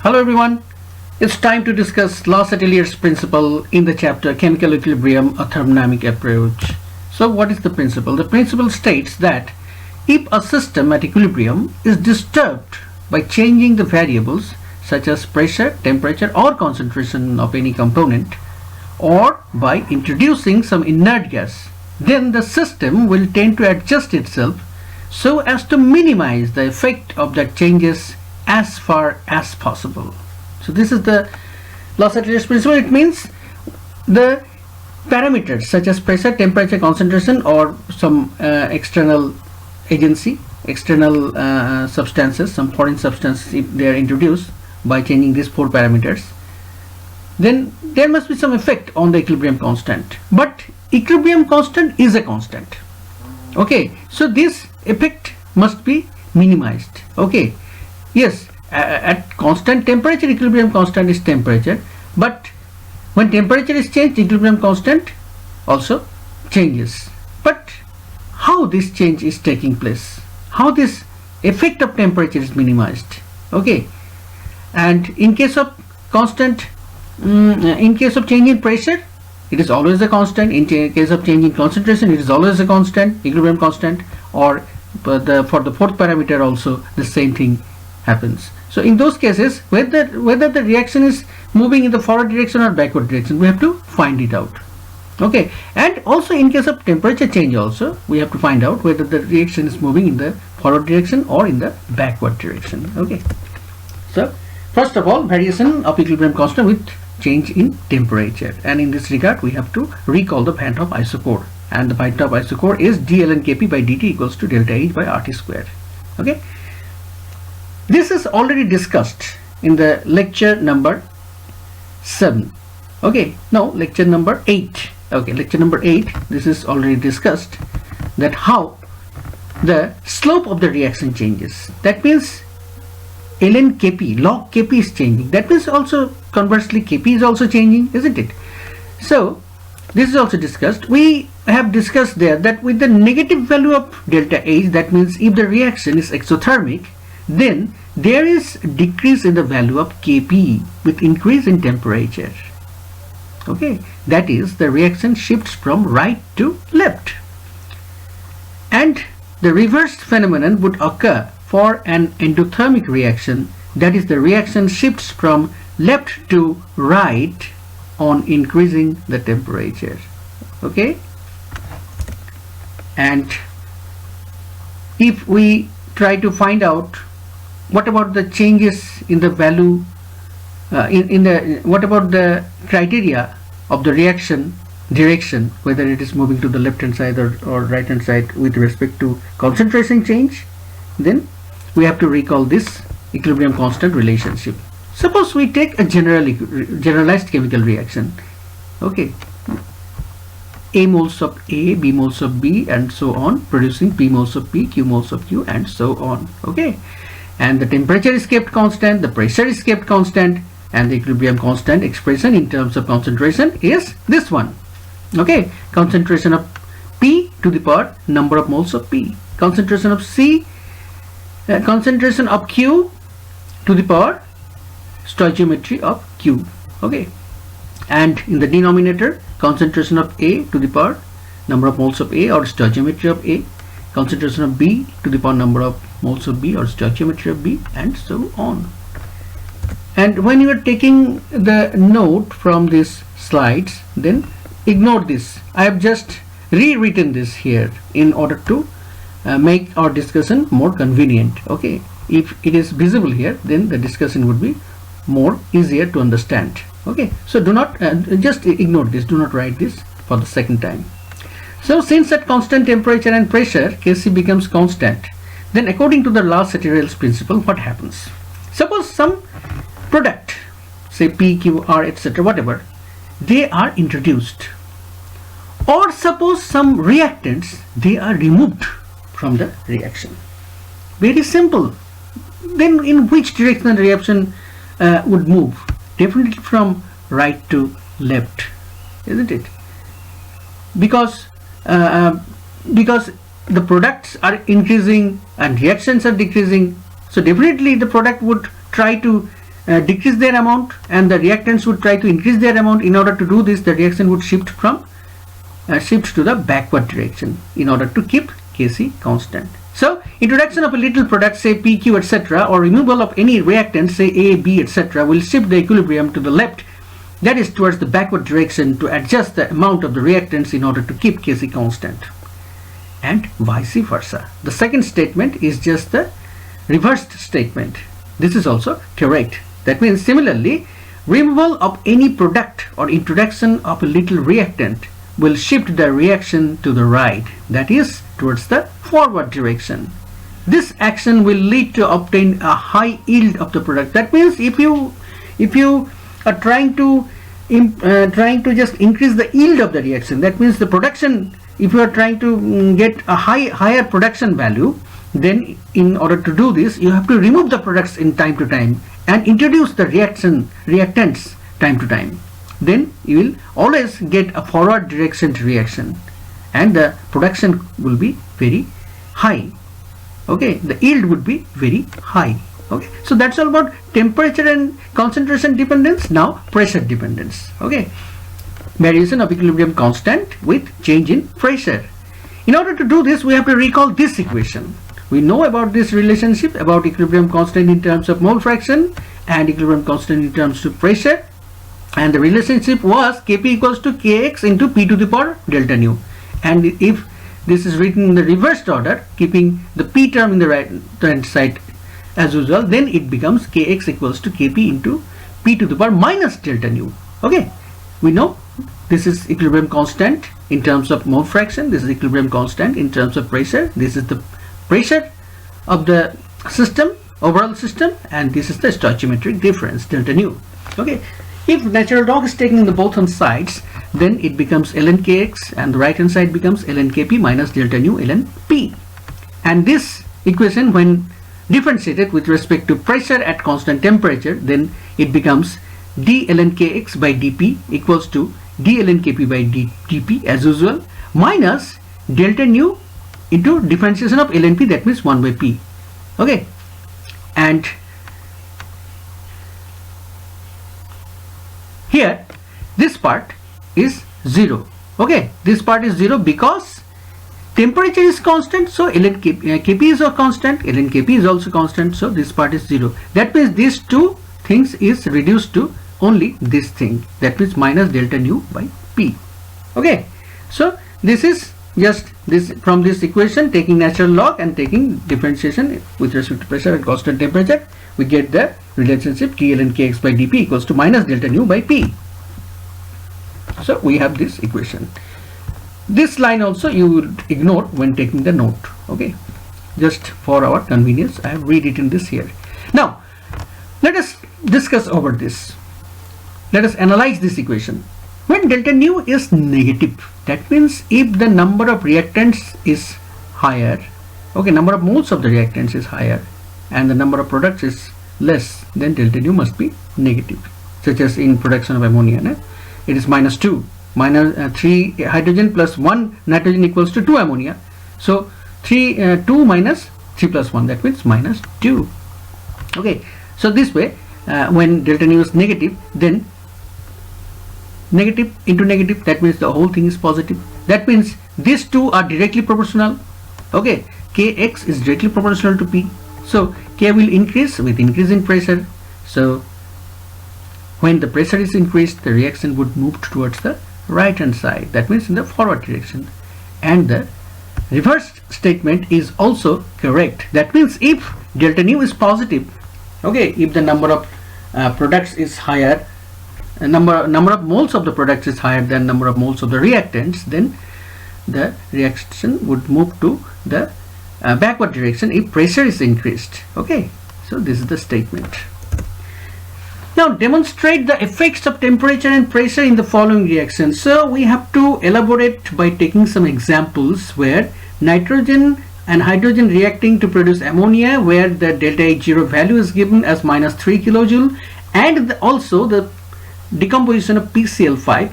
Hello everyone, it's time to discuss Chatellier's principle in the chapter Chemical Equilibrium, a Thermodynamic Approach. So what is the principle? The principle states that if a system at equilibrium is disturbed by changing the variables such as pressure, temperature or concentration of any component, or by introducing some inert gas, then the system will tend to adjust itself so as to minimize the effect of that changes as far as possible. So this is the Chatellier's principle. It means the parameters such as pressure, temperature, concentration or some external agency, external substances, some foreign substances, if they are introduced by changing these four parameters, then there must be some effect on the equilibrium constant. But equilibrium constant is a constant. Okay, so this effect must be minimized. Okay, yes, at constant temperature, equilibrium constant is temperature, but when temperature is changed, equilibrium constant also changes. But how this change is taking place, how this effect of temperature is minimized? Okay, and in case of constant, in case of change in pressure, it is always a constant. In case of change in concentration, it is always a constant, equilibrium constant. Or for the fourth parameter also the same thing happens. So in those cases, whether the reaction is moving in the forward direction or backward direction, we have to find it out. Okay, and also in case of temperature change also, we have to find out whether the reaction is moving in the forward direction or in the backward direction. Okay, so first of all, variation of equilibrium constant with change in temperature, and in this regard we have to recall the Van 't Hoff isochord, and the Van 't Hoff isochord is dln Kp by dt equals to delta H by RT squared. Okay, this is already discussed in the lecture number 7. Okay, no, lecture number 8. Okay, lecture number 8, this is already discussed, that how the slope of the reaction changes. That means ln Kp, log Kp is changing. That means also conversely Kp is also changing, isn't it? So this is also discussed. We have discussed there that with the negative value of delta H, that means if the reaction is exothermic, then there is decrease in the value of Kp with increase in temperature. Okay, that is the reaction shifts from right to left. And the reversed phenomenon would occur for an endothermic reaction, that is the reaction shifts from left to right on increasing the temperature. Okay, and if we try to find out what about the changes in the value what about the criteria of the reaction direction, whether it is moving to the left hand side or right hand side with respect to concentration change, then we have to recall this equilibrium constant relationship. Suppose we take a generalized chemical reaction. Okay, A moles of A, B moles of B and so on, producing P moles of P, Q moles of Q and so on. Okay, and the temperature is kept constant, the pressure is kept constant, and the equilibrium constant expression in terms of concentration is this one. Okay, concentration of P to the power number of moles of P, concentration of C, concentration of Q to the power stoichiometry of Q. Okay, and in the denominator, concentration of A to the power number of moles of A or stoichiometry of A, concentration of B to the power number of moles of B or stoichiometry of B and so on. And when you are taking the note from these slides, then ignore this. I have just rewritten this here in order to make our discussion more convenient. Okay, if it is visible here, then the discussion would be more easier to understand. Okay, so do not just ignore this, do not write this for the second time. So since at constant temperature and pressure Kc becomes constant, then according to the Chatellier's principle, what happens? Suppose some product, say P, Q, R, etc., whatever, they are introduced, or suppose some reactants, they are removed from the reaction. Very simple. Then in which direction the reaction would move? Definitely from right to left, isn't it? Because the products are increasing and reactions are decreasing, so definitely the product would try to decrease their amount, and the reactants would try to increase their amount. In order to do this, the reaction would shift to the backward direction in order to keep Kc constant. So introduction of a little product, say PQ, etc., or removal of any reactant, say A, B, etc., will shift the equilibrium to the left, that is towards the backward direction, to adjust the amount of the reactants in order to keep Kc constant, and vice versa. The second statement is just the reversed statement. This is also correct. That means similarly, removal of any product or introduction of a little reactant will shift the reaction to the right, that is towards the forward direction. This action will lead to obtain a high yield of the product. That means if you are trying to just increase the yield of the reaction, that means the production, if you are trying to get a higher production value, then in order to do this, you have to remove the products in time to time and introduce the reactants time to time. Then you will always get a forward direction reaction, and the production will be very high. Okay, the yield would be very high. Okay, so that's all about temperature and concentration dependence. Now pressure dependence. Okay, variation of equilibrium constant with change in pressure. In order to do this, we have to recall this equation. We know about this relationship about equilibrium constant in terms of mole fraction and equilibrium constant in terms of pressure, and the relationship was Kp equals to Kx into P to the power delta nu. And if this is written in the reversed order, keeping the P term in the right hand side as usual, then it becomes Kx equals to Kp into P to the power minus delta nu. Okay, we know this is equilibrium constant in terms of mole fraction, this is equilibrium constant in terms of pressure, this is the pressure of the system, overall system, and this is the stoichiometric difference delta nu. Okay, if natural log is taken in the both hand sides, then it becomes ln kx, and the right hand side becomes ln kp minus delta nu ln p. And this equation, when differentiated with respect to pressure at constant temperature, then it becomes d ln kx by dp equals to d ln kp by dp as usual, minus delta nu into differentiation of ln p, that means 1 by p. Okay, and here this part is 0. Okay, this part is 0 because temperature is constant, so ln kp is a constant, ln kp is also constant, so this part is 0. That means these two things is reduced to only this thing, that means minus delta nu by p. Okay, so this is just this from this equation, taking natural log and taking differentiation with respect to pressure at constant temperature, we get the relationship d ln kx by dp equals to minus delta nu by p. So we have this equation. This line also you will ignore when taking the note. Okay, just for our convenience, I have rewritten this here. Now let us discuss over this. Let us analyze this equation. When delta nu is negative, that means if the number of reactants is higher, okay, number of moles of the reactants is higher and the number of products is less, then delta nu must be negative, such as in production of ammonia. It is minus 2, minus 3 hydrogen plus 1 nitrogen equals to 2 ammonia. So 2 minus 3 plus 1, that means minus 2. Okay, so this way when delta nu is negative, then negative into negative, that means the whole thing is positive. That means these two are directly proportional. Okay, Kx is directly proportional to P, so K will increase with increase in pressure. So when the pressure is increased, the reaction would move towards the right hand side, that means in the forward direction. And the reverse statement is also correct. That means if delta nu is positive, okay, if the number of products is higher, number of moles of the products is higher than number of moles of the reactants, then the reaction would move to the backward direction if pressure is increased. Okay, so this is the statement. Now demonstrate the effects of temperature and pressure in the following reactions. So we have to elaborate by taking some examples where nitrogen and hydrogen reacting to produce ammonia, where the delta H0 value is given as minus 3 kilojoule, and also the decomposition of PCl5.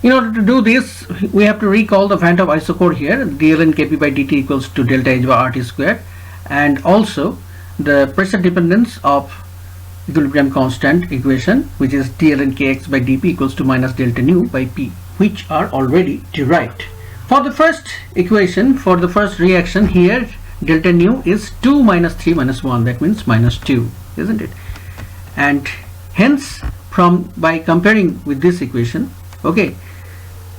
In order to do this, we have to recall the Van 't Hoff isochore here, d ln kp by dt equals to delta H by RT square, and also the pressure dependence of equilibrium constant equation, which is dln kx by dp equals to minus delta nu by p, which are already derived. For the first equation, for the first reaction here, delta nu is 2 minus 3 minus 1, that means minus 2, isn't it? And hence, by comparing with this equation, okay,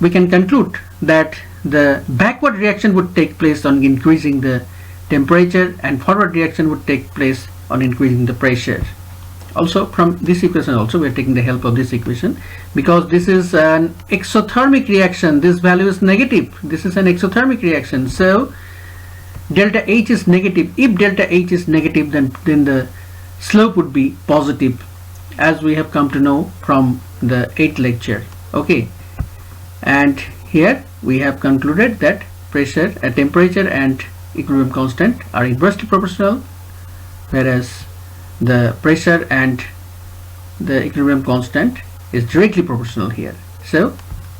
we can conclude that the backward reaction would take place on increasing the temperature and forward reaction would take place on increasing the pressure. Also from this equation also we are taking the help of this equation, because this is an exothermic reaction. This value is negative. This is an exothermic reaction, so delta H is negative. If delta H is negative, then the slope would be positive, as we have come to know from the 8th lecture. Okay, and here we have concluded that pressure, temperature and equilibrium constant are inversely proportional, whereas the pressure and the equilibrium constant is directly proportional here. So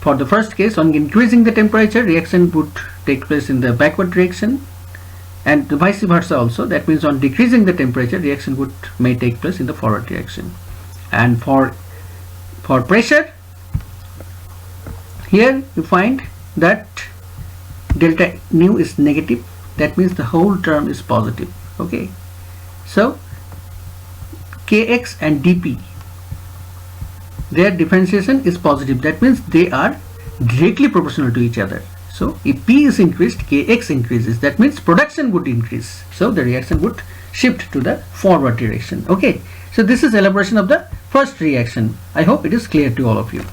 for the first case, on increasing the temperature, reaction would take place in the backward direction, and vice versa also. That means on decreasing the temperature, reaction may take place in the forward direction. And for pressure, here you find that delta nu is negative. That means the whole term is positive. Okay, so kx and dp, their differentiation is positive. That means they are directly proportional to each other. So if p is increased, kx increases. That means production would increase. So the reaction would shift to the forward direction. Okay, so this is elaboration of the first reaction. I hope it is clear to all of you.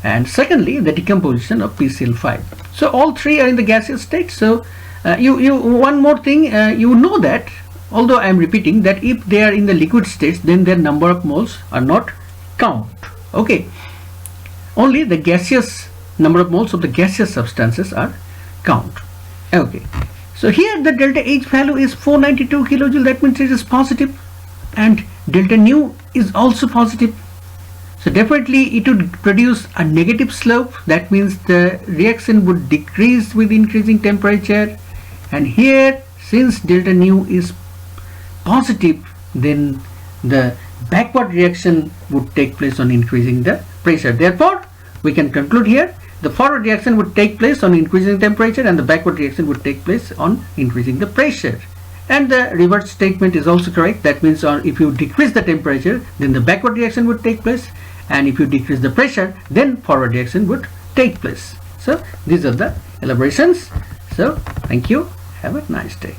And secondly, the decomposition of PCl5. So all three are in the gaseous state. So one more thing, you know that, although I am repeating, that if they are in the liquid states, then their number of moles are not count. Okay, only the gaseous number of moles of the gaseous substances are count. Okay, so here the delta H value is 492 kilojoule. That means it is positive, and delta nu is also positive. So definitely it would produce a negative slope. That means the reaction would decrease with increasing temperature, and here, since delta nu is positive, then the backward reaction would take place on increasing the pressure. Therefore, we can conclude here the forward reaction would take place on increasing temperature, and the backward reaction would take place on increasing the pressure. And the reverse statement is also correct. That means if you decrease the temperature, then the backward reaction would take place, and if you decrease the pressure, then forward reaction would take place. So these are the elaborations. So thank you. Have a nice day.